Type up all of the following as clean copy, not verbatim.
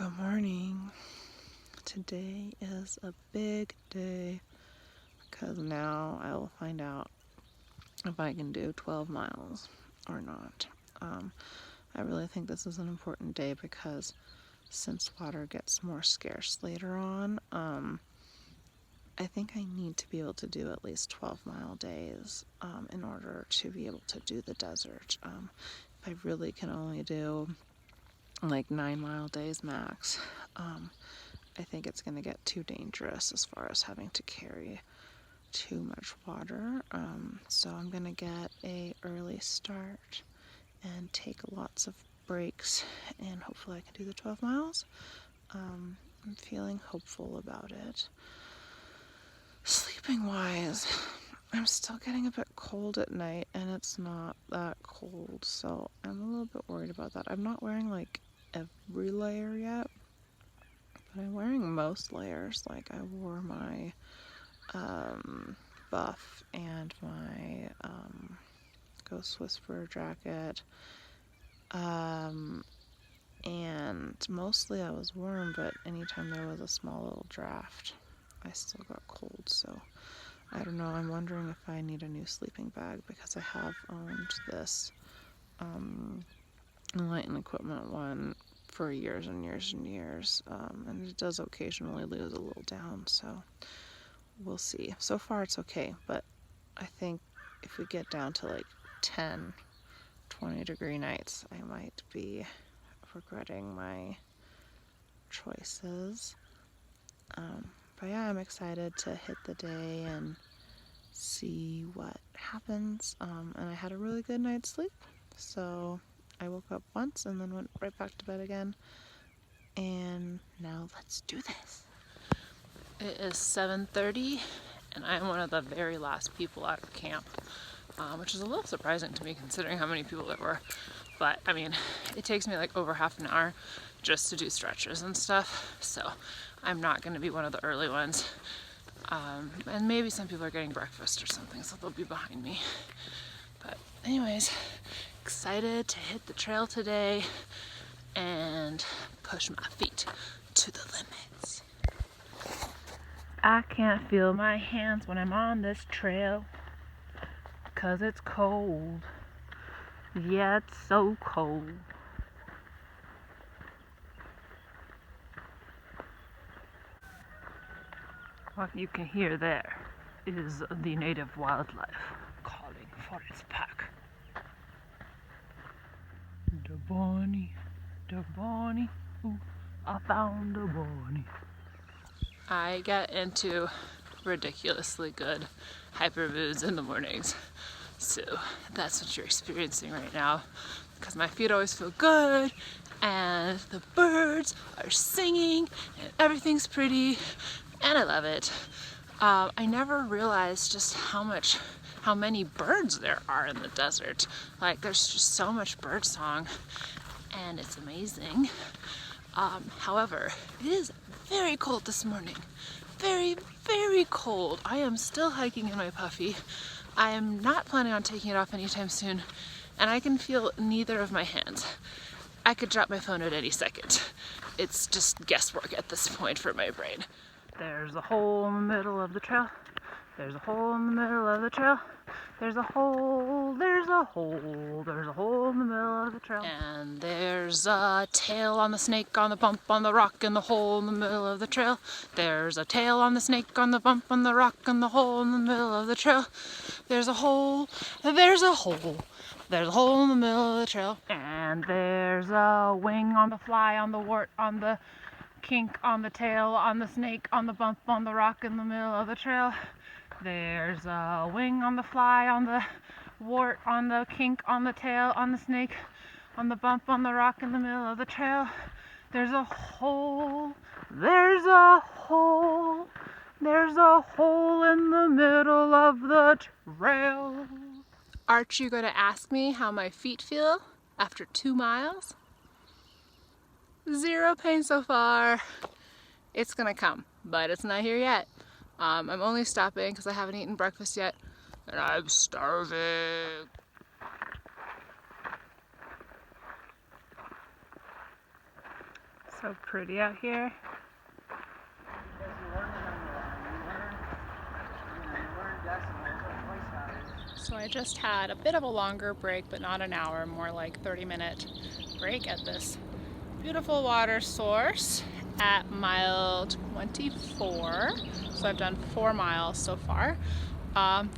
Good morning. Today is a big day because now I will find out if I can do 12 miles or not. I really think this is an important day because since water gets more scarce later on, I think I need to be able to do at least 12-mile days in order to be able to do the desert. If I really can only do like 9-mile days max, I think it's going to get too dangerous as far as having to carry too much water. So I'm going to get a early start and take lots of breaks, and hopefully I can do the 12 miles. I'm feeling hopeful about it. Sleeping wise, I'm still getting a bit cold at night, and it's not that cold, so I'm a little bit worried about that. I'm not wearing like every layer yet, but I'm wearing most layers. Like I wore my buff and my Ghost Whisperer jacket, and mostly I was warm, but anytime there was a small little draft I still got cold. So I don't know, I'm wondering if I need a new sleeping bag because I have owned this light and equipment one for years and years and years, and it does occasionally lose a little down, so we'll see. So far it's okay, but I think if we get down to like 10, 20-degree nights, I might be regretting my choices. But yeah, I'm excited to hit the day and see what happens. And I had a really good night's sleep, so I woke up once and then went right back to bed again. And now let's do this. It is 7:30 and I'm one of the very last people out of camp, which is a little surprising to me considering how many people there were. But I mean, it takes me like over half an hour just to do stretches and stuff, so I'm not going to be one of the early ones. And maybe some people are getting breakfast or something, so they'll be behind me. But anyways, excited to hit the trail today and push my feet to the limits. I can't feel my hands when I'm on this trail 'cause it's cold. Yeah, it's so cold. What you can hear there is the native wildlife calling for its pack. The bunny, ooh, I found a bunny. I get into ridiculously good hyper moods in the mornings, so that's what you're experiencing right now, because my feet always feel good and the birds are singing and everything's pretty and I love it. I never realized just how many birds there are in the desert. Like, there's just so much bird song and it's amazing. However, it is very cold this morning. Very, very cold. I am still hiking in my puffy. I am not planning on taking it off anytime soon, and I can feel neither of my hands. I could drop my phone at any second. It's just guesswork at this point for my brain. There's a hole in the middle of the trail. There's a hole in the middle of the trail. There's a hole, there's a hole, there's a hole in the middle of the trail. And there's a tail on the snake on the bump on the rock in the hole in the middle of the trail. There's a tail on the snake on the bump on the rock in the hole in the middle of the trail. There's a hole, there's a hole, there's a hole in the middle of the trail. And there's a wing on the fly, on the wart, on the kink, on the tail, on the snake, on the bump on the rock in the middle of the trail. There's a wing on the fly, on the wart, on the kink, on the tail, on the snake, on the bump on the rock in the middle of the trail. There's a hole, there's a hole, there's a hole in the middle of the trail. Aren't you going to ask me how my feet feel after 2 miles? Zero pain so far. It's gonna come, but it's not here yet. I'm only stopping because I haven't eaten breakfast yet, and I'm starving. So pretty out here. So I just had a bit of a longer break, but not an hour, more like 30-minute break at this beautiful water source at mile 24. So I've done 4 miles so far.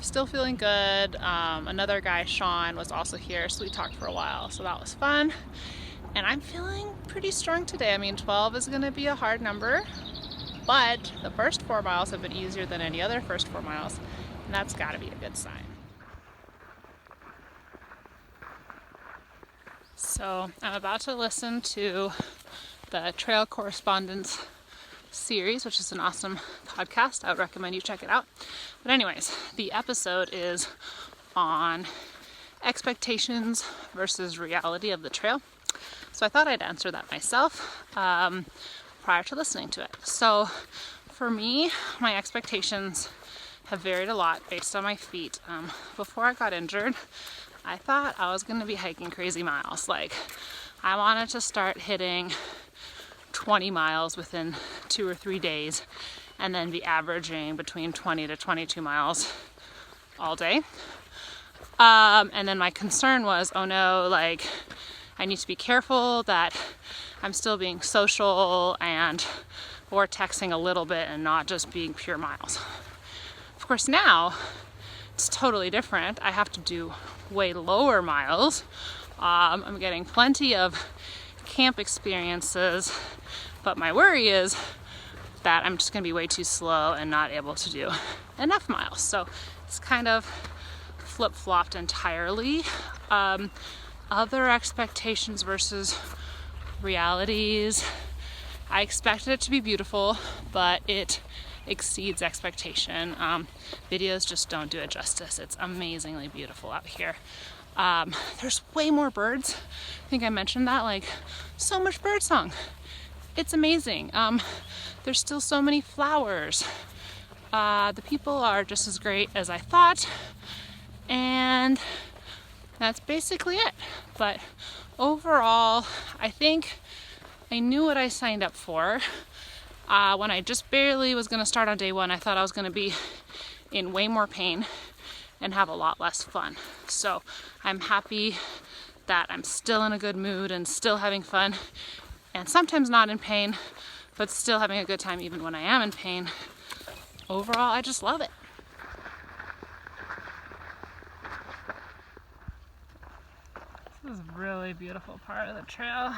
Still feeling good. Another guy, Sean, was also here, so we talked for a while, so that was fun. And I'm feeling pretty strong today. I mean, 12 is gonna be a hard number, but the first 4 miles have been easier than any other first 4 miles, and that's gotta be a good sign. So I'm about to listen to the Trail Correspondence series, which is an awesome podcast. I would recommend you check it out. But anyways, the episode is on expectations versus reality of the trail. So I thought I'd answer that myself prior to listening to it. So for me, my expectations have varied a lot based on my feet. Before I got injured, I thought I was going to be hiking crazy miles. Like, I wanted to start hitting 20 miles within 2 or 3 days and then be averaging between 20 to 22 miles all day. And then my concern was, oh no, like, I need to be careful that I'm still being social and vortexing a little bit and not just being pure miles. Of course, now it's totally different. I have to do way lower miles. I'm getting plenty of camp experiences, but my worry is that I'm just going to be way too slow and not able to do enough miles. So it's kind of flip-flopped entirely. Other expectations versus realities. I expected it to be beautiful, but it exceeds expectation. Videos just don't do it justice. It's amazingly beautiful out here. There's way more birds. I think I mentioned that, like, so much bird song. It's amazing. There's still so many flowers. The people are just as great as I thought, and that's basically it. But overall, I think I knew what I signed up for. When I just barely was going to start on day 1, I thought I was going to be in way more pain and have a lot less fun. So I'm happy that I'm still in a good mood and still having fun, and sometimes not in pain, but still having a good time even when I am in pain. Overall, I just love it. This is a really beautiful part of the trail.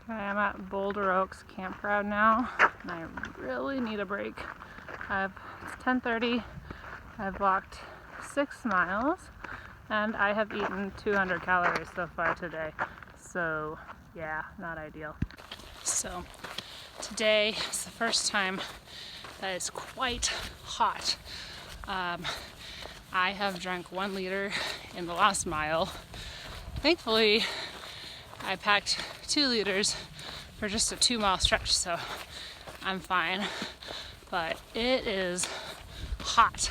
I am at Boulder Oaks Campground now, and I really need a break. It's 10:30. I've walked 6 miles, and I have eaten 200 calories so far today. So, yeah, not ideal. So, today is the first time that it's quite hot. I have drank 1 liter in the last mile. Thankfully, I packed 2 liters for just a 2-mile stretch, so I'm fine. But it is hot.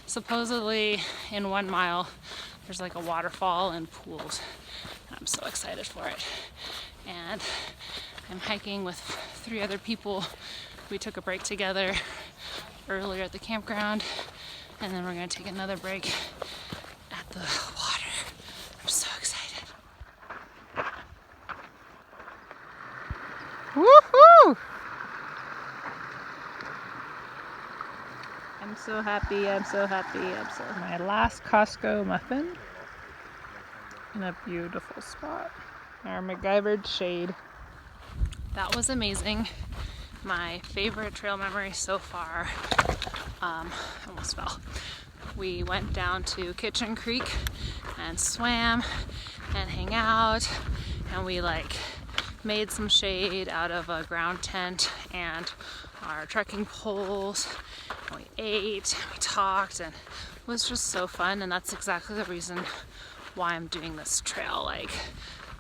Supposedly in 1 mile, there's like a waterfall and pools. I'm so excited for it. And I'm hiking with 3 other people. We took a break together earlier at the campground, and then we're gonna take another break at the water. I'm so excited. Woohoo! I'm so happy, I'm so happy, My last Costco muffin in a beautiful spot. Our MacGyvered shade. That was amazing. My favorite trail memory so far. Almost fell. We went down to Kitchen Creek and swam and hang out, and we made some shade out of a ground tent and our trekking poles. And we ate, we talked, and it was just so fun. And that's exactly the reason why I'm doing this trail.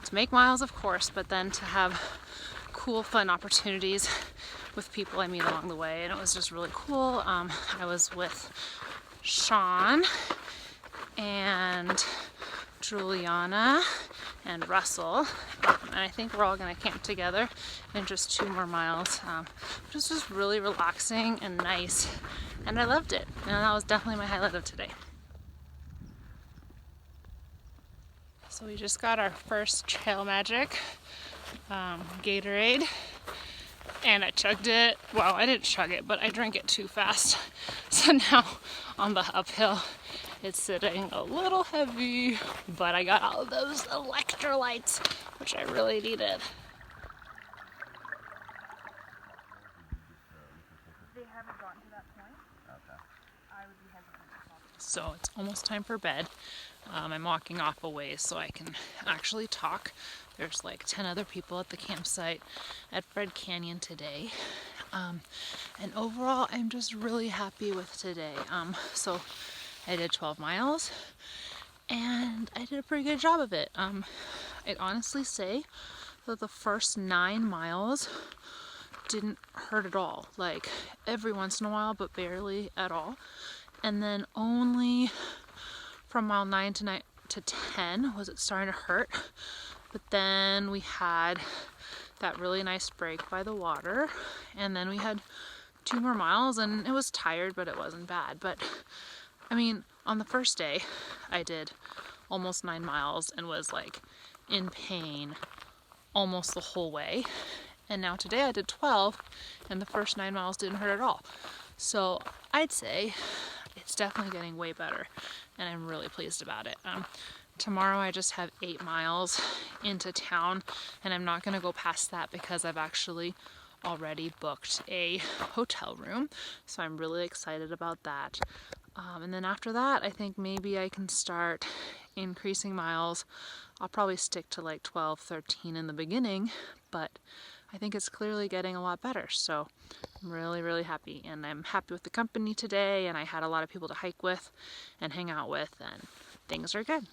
To make miles, of course, but then to have cool, fun opportunities with people I meet along the way. And it was just really cool. I was with Sean and Juliana and Russell, and I think we're all gonna camp together in just 2 more miles. Just was really relaxing and nice, and I loved it, and that was definitely my highlight of today. So we just got our first Trail Magic Gatorade, and I chugged it. Well, I didn't chug it, but I drank it too fast. So now on the uphill, it's sitting a little heavy, but I got all of those electrolytes, which I really needed. They haven't gotten to that point. Okay. I would be hesitant. So it's almost time for bed. I'm walking off a ways so I can actually talk. There's like 10 other people at the campsite at Fred Canyon today. And overall, I'm just really happy with today. So I did 12 miles and I did a pretty good job of it. I'd honestly say that the first 9 miles didn't hurt at all. Like every once in a while, but barely at all. And then only from mile 9 to 10 was it starting to hurt. But then we had that really nice break by the water, and then we had 2 more miles, and it was tired, but it wasn't bad. But I mean, on the first day, I did almost 9 miles and was like in pain almost the whole way. And now today I did 12, and the first 9 miles didn't hurt at all. So I'd say it's definitely getting way better, and I'm really pleased about it. Tomorrow I just have 8 miles into town, and I'm not going to go past that because I've actually already booked a hotel room, so I'm really excited about that. And then after that, I think maybe I can start increasing miles. I'll probably stick to like 12, 13 in the beginning, but I think it's clearly getting a lot better, so I'm really, really happy. And I'm happy with the company today, and I had a lot of people to hike with and hang out with, and things are good.